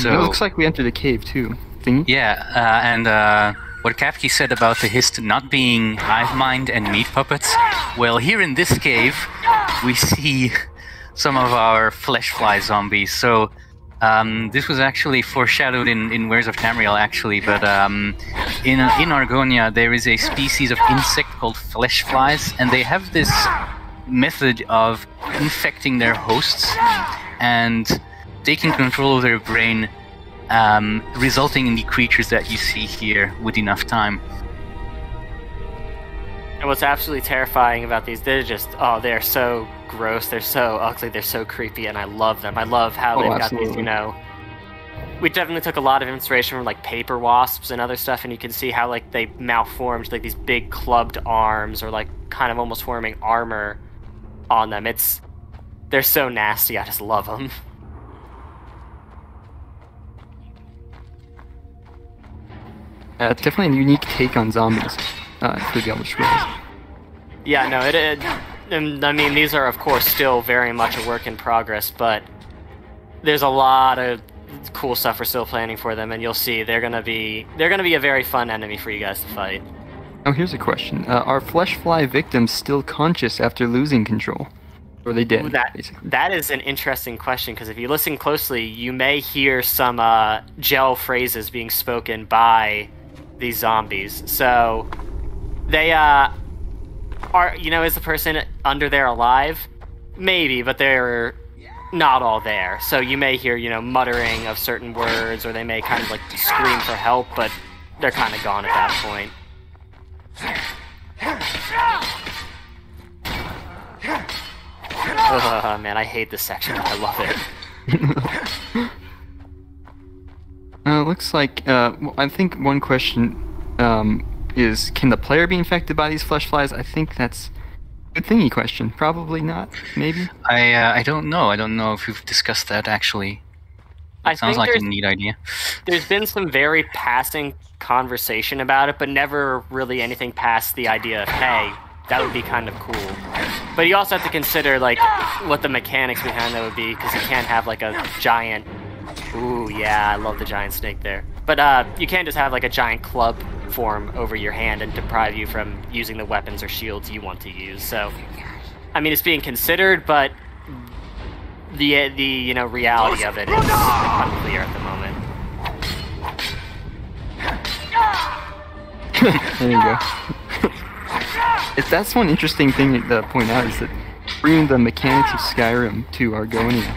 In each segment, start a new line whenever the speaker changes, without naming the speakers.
So
it looks like we entered a cave too. Thingy?
yeah, and what Kapki said about the Hist not being hive mind and meat puppets. Well, here in this cave, we see some of our Fleshfly zombies. So this was actually foreshadowed in Wares of Tamriel, actually. But in Argonia, there is a species of insect called Fleshflies, and they have this method of infecting their hosts and taking control of their brain, resulting in the creatures that you see here with enough time.
And what's absolutely terrifying about these, they're so gross, they're so ugly, they're so creepy, and I love them. I love how they've got these, we definitely took a lot of inspiration from like paper wasps and other stuff, and you can see how like they malformed like these big clubbed arms or like kind of almost forming armor on them. They're so nasty, I just love them.
It's definitely a unique take on zombies for the Elder Scrolls.
Yeah, no, I mean, these are of course still very much a work in progress, but there's a lot of cool stuff we're still planning for them, and you'll see they're gonna be a very fun enemy for you guys to fight.
Now here's a question: are Fleshfly victims still conscious after losing control, or are they dead?
That is an interesting question, because if you listen closely, you may hear some gel phrases being spoken by these zombies. So they are, is the person under there alive? Maybe, but they're not all there. So you may hear, muttering of certain words, or they may kind of like scream for help, but they're kind of gone at that point. Oh man, I hate this section, but I love it.
Looks like, I think one question is, can the player be infected by these Fleshflies? I think that's a good thingy question. Probably not, maybe?
I don't know. I don't know if we've discussed that, actually. It sounds like a neat idea.
There's been some very passing conversation about it, but never really anything past the idea of, hey, that would be kind of cool. But you also have to consider, like, what the mechanics behind that would be, because you can't have, like, a giant... Ooh, yeah, I love the giant snake there. But you can't just have like a giant club form over your hand and deprive you from using the weapons or shields you want to use. So, I mean, it's being considered, but the reality of it is unclear at the moment.
There you go. That's one interesting thing to point out, is that bringing the mechanics of Skyrim to Argonia.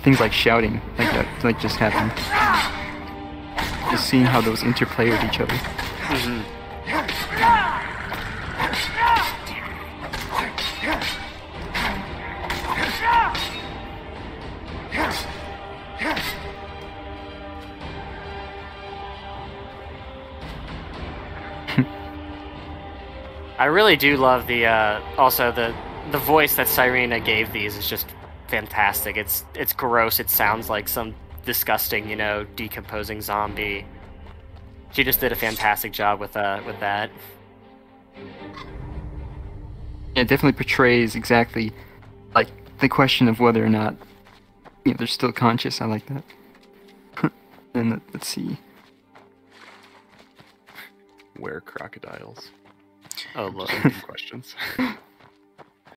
Things like shouting, like that, like just happened. Just seeing how those interplay with each other.
Mm-hmm. I really do love the also the voice that Cyrena gave these is just fantastic. It's gross. It sounds like some disgusting, decomposing zombie. She just did a fantastic job with that.
Yeah, it definitely portrays exactly like the question of whether or not they're still conscious. I like that. And let's see.
Where crocodiles?
Oh, look.
Questions.